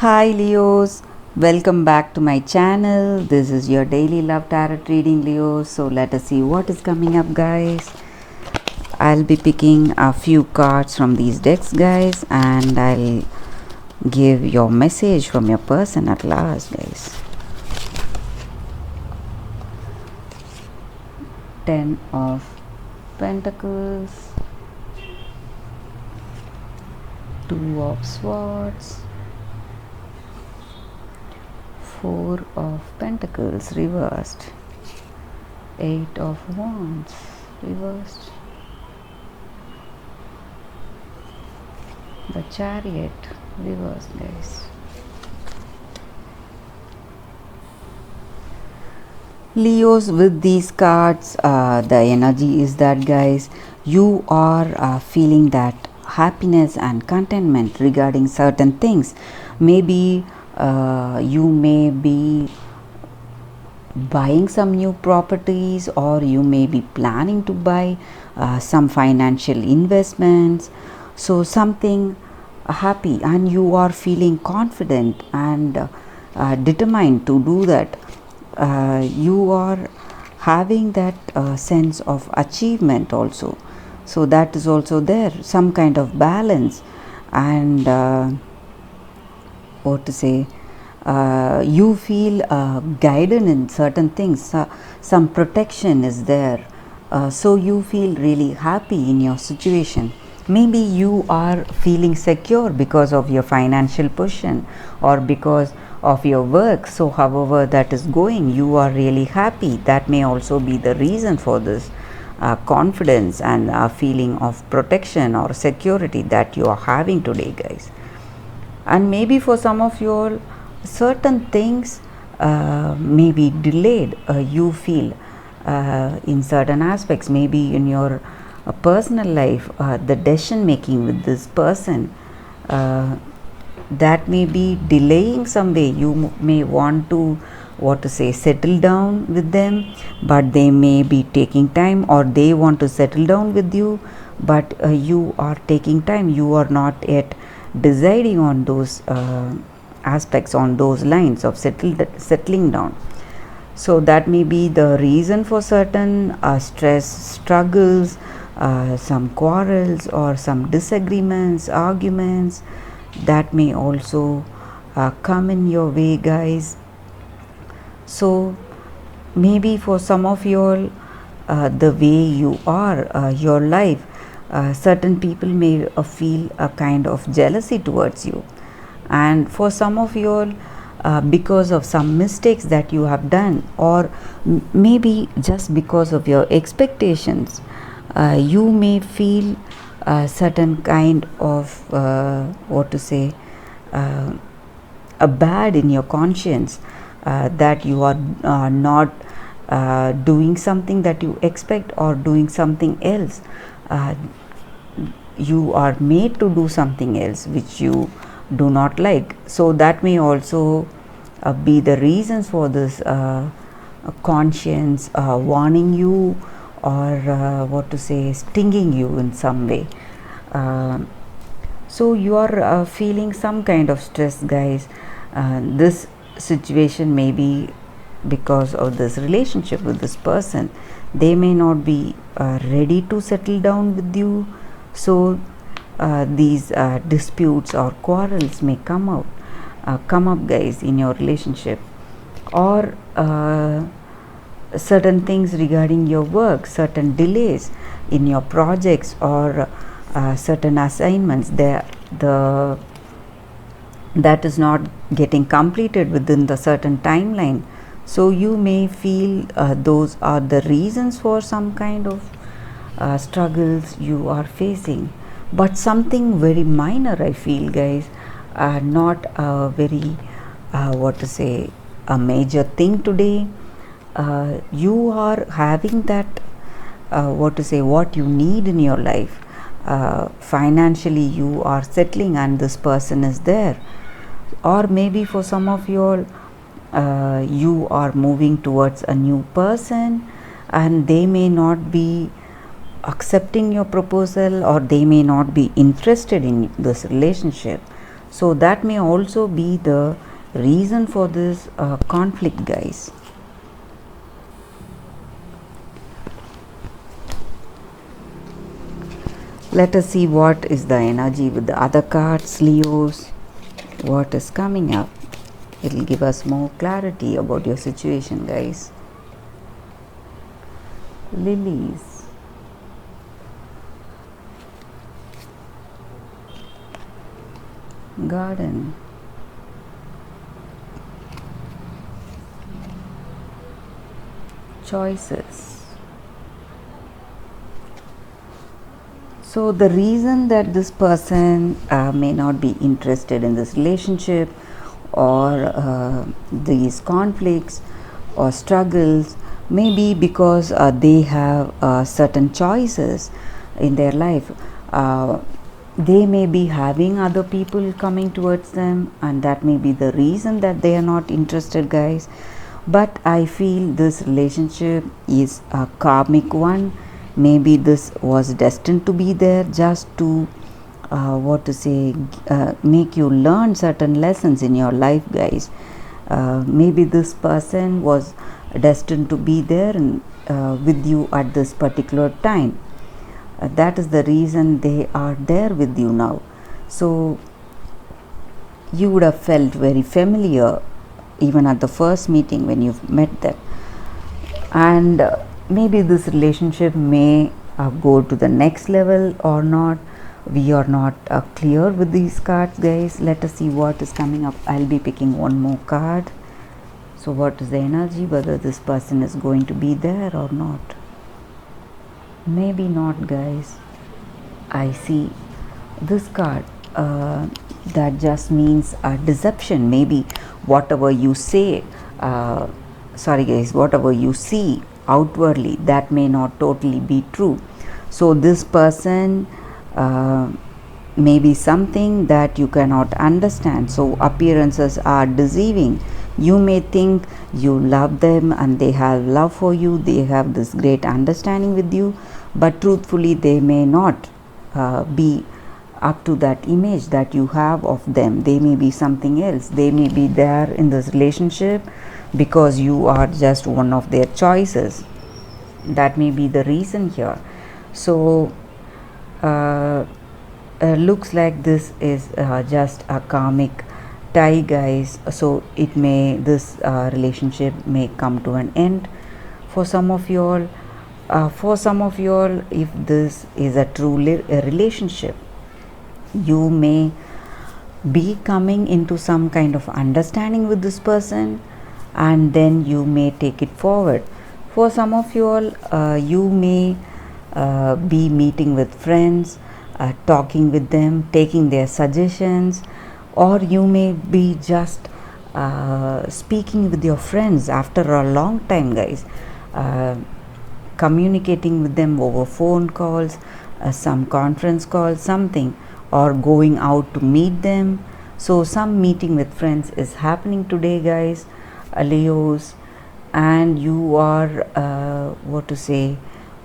Hi Leos, welcome back to my channel. This is your daily love tarot reading, Leos. So let us see what is coming up, guys. I'll be picking a few cards from these decks, guys, and I'll give your message from your person at last, guys. 10 of Pentacles, 2 of Swords, 4 of Pentacles reversed, 8 of Wands reversed, the Chariot reversed, guys. Leos, with these cards, the energy is that, guys, you are feeling that happiness and contentment regarding certain things. Maybe you may be buying some new properties, or you may be planning to buy some financial investments. So something happy, and you are feeling confident and determined to do that. You are having that sense of achievement also, so that is also there, some kind of balance. And what to say, you feel guided in certain things, some protection is there, so you feel really happy in your situation. Maybe you are feeling secure because of your financial position or because of your work. So however that is going, you are really happy. That may also be the reason for this confidence and feeling of protection or security that you are having today, guys. And maybe for some of you all, certain things may be delayed, you feel in certain aspects, maybe in your personal life, the decision making with this person, that may be delaying some way. You may want to, what to say, settle down with them, but they may be taking time, or they want to settle down with you, but you are taking time. You are not yet deciding on those aspects, on those lines of settling down. So that may be the reason for certain stress, struggles, some quarrels, or some disagreements, arguments that may also come in your way, guys. So maybe for some of you all, the way you are, your life, certain people may feel a kind of jealousy towards you. And for some of you all, because of some mistakes that you have done, or maybe just because of your expectations, you may feel certain kind of what to say, a bad in your conscience, that you are not doing something that you expect, or doing something else. You are made to do something else which you do not like. So that may also be the reasons for this conscience warning you, or what to say, stinging you in some way. So you are feeling some kind of stress, guys. This situation may be because of this relationship with this person. They may not be ready to settle down with you. So these disputes or quarrels may come up, guys, in your relationship. Or certain things regarding your work, certain delays in your projects, or certain assignments that is not getting completed within the certain timeline. So you may feel those are the reasons for some kind of struggles you are facing. But something very minor, I feel, guys, not a very what to say, a major thing today. You are having that what to say, what you need in your life. Financially you are settling, and this person is there. Or maybe for some of you all, you are moving towards a new person, and they may not be accepting your proposal, or they may not be interested in this relationship. So that may also be the reason for this conflict, guys. Let us see what is the energy with the other cards, Leos. What is coming up? It will give us more clarity about your situation, guys. Lilies. Garden. Choices. So the reason that this person may not be interested in this relationship or these conflicts or struggles may be because they have certain choices in their life. They may be having other people coming towards them, and that may be the reason that they are not interested, guys. But I feel this relationship is a karmic one. Maybe this was destined to be there just to make you learn certain lessons in your life, guys. Maybe this person was destined to be there with you at this particular time. That is the reason they are there with you now. So you would have felt very familiar even at the first meeting when you've met them, and maybe this relationship may go to the next level or not. We are not clear with these cards, guys. Let us see what is coming up. I'll be picking one more card. So what is the energy, whether this person is going to be there or not? Maybe not, guys. I see this card that just means deception. Maybe whatever you say, whatever you see outwardly, that may not totally be true. So this person may be something that you cannot understand. So appearances are deceiving. You may think you love them and they have love for you, they have this great understanding with you, but truthfully they may not be up to that image that you have of them. They may be something else. They may be there in this relationship because you are just one of their choices. That may be the reason here. So looks like this is just a karmic tie, guys. So it may, this relationship may come to an end for some of you all. If this is a true relationship, you may be coming into some kind of understanding with this person, and then you may take it forward. For some of you all, you may be meeting with friends, talking with them, taking their suggestions, or you may be just speaking with your friends after a long time, guys, communicating with them over phone calls, some conference calls, something, or going out to meet them. So some meeting with friends is happening today, guys, Leos, and you are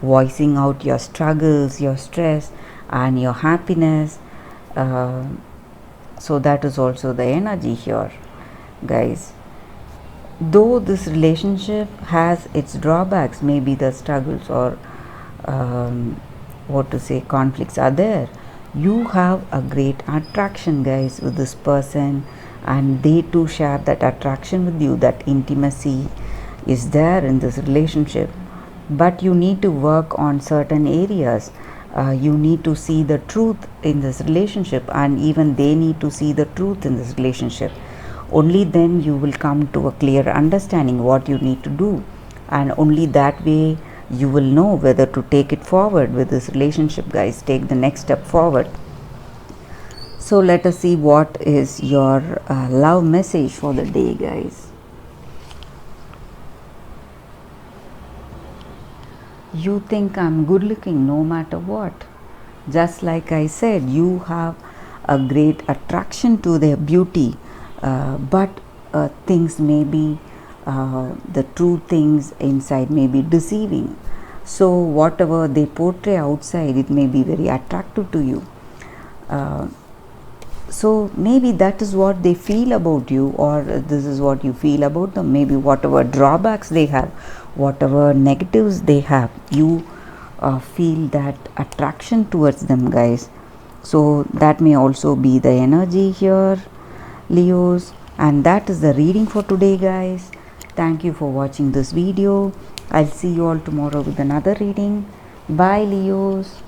voicing out your struggles, your stress, and your happiness. So that is also the energy here, guys. Though this relationship has its drawbacks, maybe the struggles or conflicts are there, you have a great attraction, guys, with this person, and they too share that attraction with you. That intimacy is there in this relationship, but you need to work on certain areas. You need to see the truth in this relationship, and even they need to see the truth in this relationship. Only then you will come to a clear understanding what you need to do, and only that way you will know whether to take it forward with this relationship, guys. Take the next step forward. So let us see what is your love message for the day, guys. You think I'm good looking no matter what. Just like I said, you have a great attraction to their beauty, but things may be, the true things inside may be deceiving. So whatever they portray outside, it may be very attractive to you. So maybe that is what they feel about you, or this is what you feel about them. Maybe whatever drawbacks they have, whatever negatives they have, you feel that attraction towards them, guys. So that may also be the energy here, Leos. And that is the reading for today, guys. Thank you for watching this video. I'll see you all tomorrow with another reading. Bye, Leos.